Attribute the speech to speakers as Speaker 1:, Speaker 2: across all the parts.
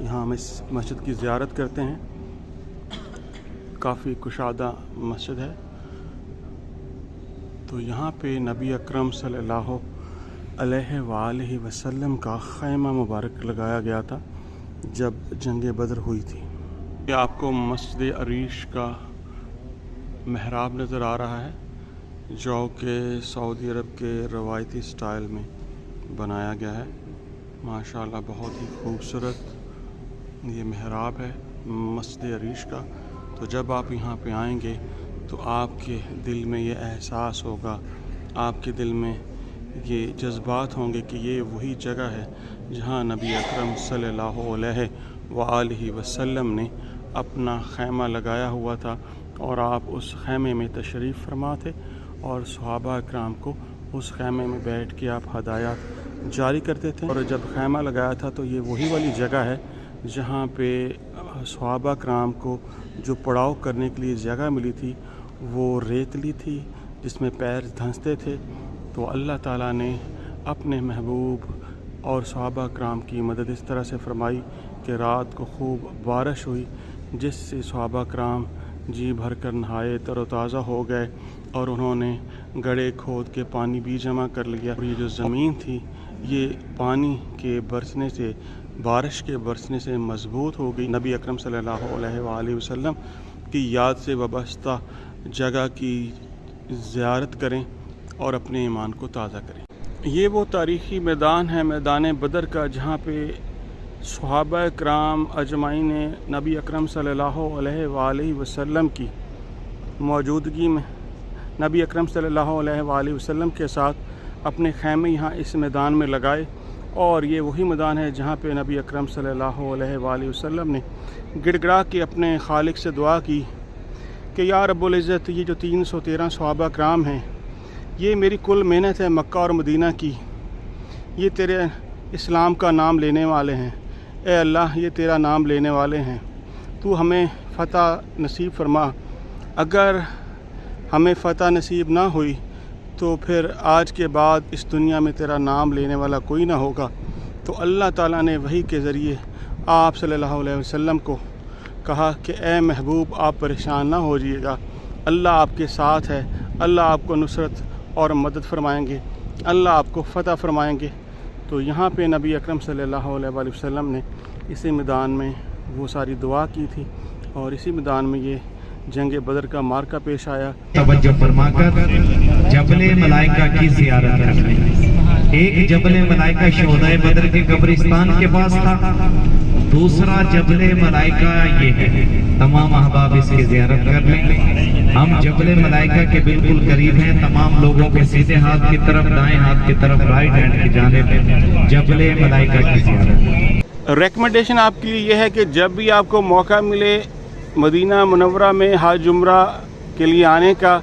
Speaker 1: یہاں ہم اس مسجد کی زیارت کرتے ہیں. کافی کشادہ مسجد ہے. تو یہاں پہ نبی اکرم صلی اللہ علیہ وآلہ وسلم کا خیمہ مبارک لگایا گیا تھا جب جنگ بدر ہوئی تھی. یہ آپ کو مسجد عریش کا محراب نظر آ رہا ہے جو کہ سعودی عرب کے روایتی سٹائل میں بنایا گیا ہے. ماشاءاللہ بہت ہی خوبصورت یہ محراب ہے مسجد عریش کا. تو جب آپ یہاں پہ آئیں گے تو آپ کے دل میں یہ احساس ہوگا, آپ کے دل میں یہ جذبات ہوں گے کہ یہ وہی جگہ ہے جہاں نبی اکرم صلی اللہ علیہ وآلہ وسلم نے اپنا خیمہ لگایا ہوا تھا اور آپ اس خیمے میں تشریف فرما تھے اور صحابہ اکرام کو اس خیمے میں بیٹھ کے آپ ہدایات جاری کرتے تھے. اور جب خیمہ لگایا تھا تو یہ وہی والی جگہ ہے جہاں پہ صحابہ اکرام کو جو پڑاؤ کرنے کے لیے جگہ ملی تھی وہ ریتلی تھی جس میں پیر دھنستے تھے. تو اللہ تعالیٰ نے اپنے محبوب اور صحابہ اکرام کی مدد اس طرح سے فرمائی کہ رات کو خوب بارش ہوئی جس سے صحابہ اکرام جی بھر کر نہائے, تر و تازہ ہو گئے اور انہوں نے گڑھے کھود کے پانی بھی جمع کر لیا. اور یہ جو زمین تھی یہ پانی کے برسنے سے, بارش کے برسنے سے مضبوط ہو گئی. نبی اکرم صلی اللہ علیہ وآلہ وسلم کی یاد سے وابستہ جگہ کی زیارت کریں اور اپنے ایمان کو تازہ کریں. یہ وہ تاریخی میدان ہے, میدان بدر کا, جہاں پہ صحابہ کرام اجمعین نے نبی اکرم صلی اللہ علیہ وآلہ وسلم کی موجودگی میں نبی اکرم صلی اللہ علیہ وآلہ وسلم کے ساتھ اپنے خیمے یہاں اس میدان میں لگائے. اور یہ وہی میدان ہے جہاں پہ نبی اکرم صلی اللہ علیہ وآلہ وسلم نے گڑ گڑا کے اپنے خالق سے دعا کی کہ یا رب العزت, یہ جو 313 صحابہ کرام ہیں یہ میری کل محنت ہے مکہ اور مدینہ کی, یہ تیرے اسلام کا نام لینے والے ہیں. اے اللہ یہ تیرا نام لینے والے ہیں, تو ہمیں فتح نصیب فرما. اگر ہمیں فتح نصیب نہ ہوئی تو پھر آج کے بعد اس دنیا میں تیرا نام لینے والا کوئی نہ ہوگا. تو اللہ تعالیٰ نے وحی کے ذریعے آپ صلی اللہ علیہ وسلم کو کہا کہ اے محبوب آپ پریشان نہ ہو جائیے گا, اللہ آپ کے ساتھ ہے, اللہ آپ کو نصرت اور مدد فرمائیں گے, اللہ آپ کو فتح فرمائیں گے. تو یہاں پہ نبی اکرم صلی اللہ علیہ وآلہ وسلم نے اسی میدان میں وہ ساری دعا کی تھی اور اسی میدان میں یہ جنگ بدر کا مارکہ پیش آیا.
Speaker 2: توجہ فرما کر جبل ملائکہ کی زیارت کریں. ایک جبل ملائکہ شہدائے بدر کے قبرستان کے پاس تھا, دوسرا جبل ملائکہ یہ ہے. تمام احباب اس کی زیارت کر لیں. ہم جبل ملائکہ کے بالکل قریب ہیں. تمام لوگوں کے سیدھے ہاتھ کی طرف, دائیں ہاتھ کی طرف, رائٹ ہینڈ کی جانب جبل ملائکہ کی زیارت.
Speaker 1: ریکمنڈیشن آپ کے لیے یہ ہے کہ جب بھی آپ کو موقع ملے مدینہ منورہ میں حج عمرہ کے لیے آنے کا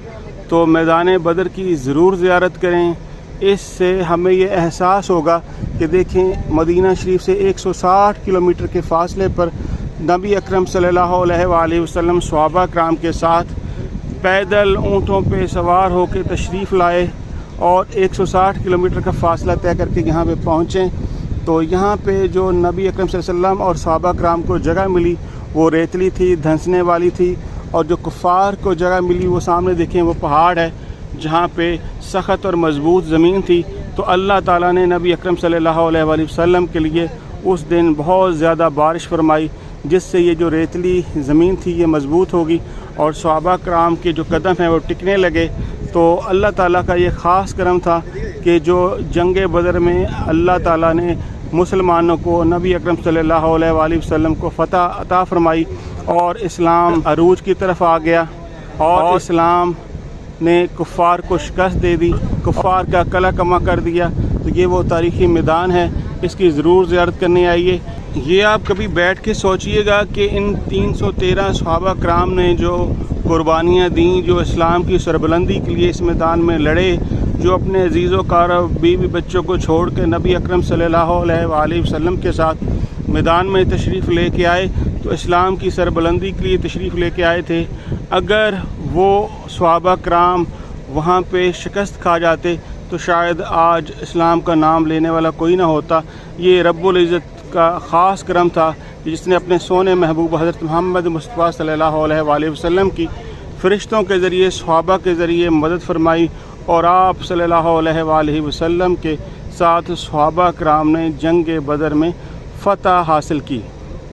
Speaker 1: تو میدان بدر کی ضرور زیارت کریں. اس سے ہمیں یہ احساس ہوگا کہ دیکھیں مدینہ شریف سے 160 کلومیٹر کے فاصلے پر نبی اکرم صلی اللہ علیہ وآلہ وسلم صحابہ کرام کے ساتھ پیدل اونٹوں پہ سوار ہو کے تشریف لائے اور 160 کلومیٹر کا فاصلہ طے کر کے یہاں پہ پہنچیں. تو یہاں پہ جو نبی اکرم صلی اللہ علیہ وسلم اور صحابہ کرام کو جگہ ملی وہ ریتلی تھی, دھنسنے والی تھی, اور جو کفار کو جگہ ملی وہ سامنے دیکھیں وہ پہاڑ ہے جہاں پہ سخت اور مضبوط زمین تھی. تو اللہ تعالیٰ نے نبی اکرم صلی اللہ علیہ وآلہ وسلم کے لیے اس دن بہت زیادہ بارش فرمائی جس سے یہ جو ریتلی زمین تھی یہ مضبوط ہوگی اور صحابہ کرام کے جو قدم ہیں وہ ٹکنے لگے. تو اللہ تعالیٰ کا یہ خاص کرم تھا کہ جو جنگ بدر میں اللہ تعالیٰ نے مسلمانوں کو نبی اکرم صلی اللہ علیہ وآلہ وسلم کو فتح عطا فرمائی اور اسلام عروج کی طرف آ گیا اور اسلام نے کفار کو شکست دے دی, کفار کا قلع کما کر دیا. تو یہ وہ تاریخی میدان ہے, اس کی ضرور زیارت کرنے آئیے. یہ آپ کبھی بیٹھ کے سوچئے گا کہ ان 313 صحابہ کرام نے جو قربانیاں دیں, جو اسلام کی سربلندی کے لیے اس میدان میں لڑے, جو اپنے عزیز و کارو بیوی بچوں کو چھوڑ کے نبی اکرم صلی اللہ علیہ وآلہ وسلم کے ساتھ میدان میں تشریف لے کے آئے, تو اسلام کی سربلندی کے لیے تشریف لے کے آئے تھے. اگر وہ صحابہ کرام وہاں پہ شکست کھا جاتے تو شاید آج اسلام کا نام لینے والا کوئی نہ ہوتا. یہ رب العزت کا خاص کرم تھا جس نے اپنے سونے محبوب حضرت محمد مصطفیٰ صلی اللہ علیہ وآلہ وسلم کی فرشتوں کے ذریعے صحابہ کے ذریعے مدد فرمائی، اور آپ صلی اللہ علیہ وآلہ وسلم کے ساتھ صحابہ کرام نے جنگ بدر میں فتح حاصل کی۔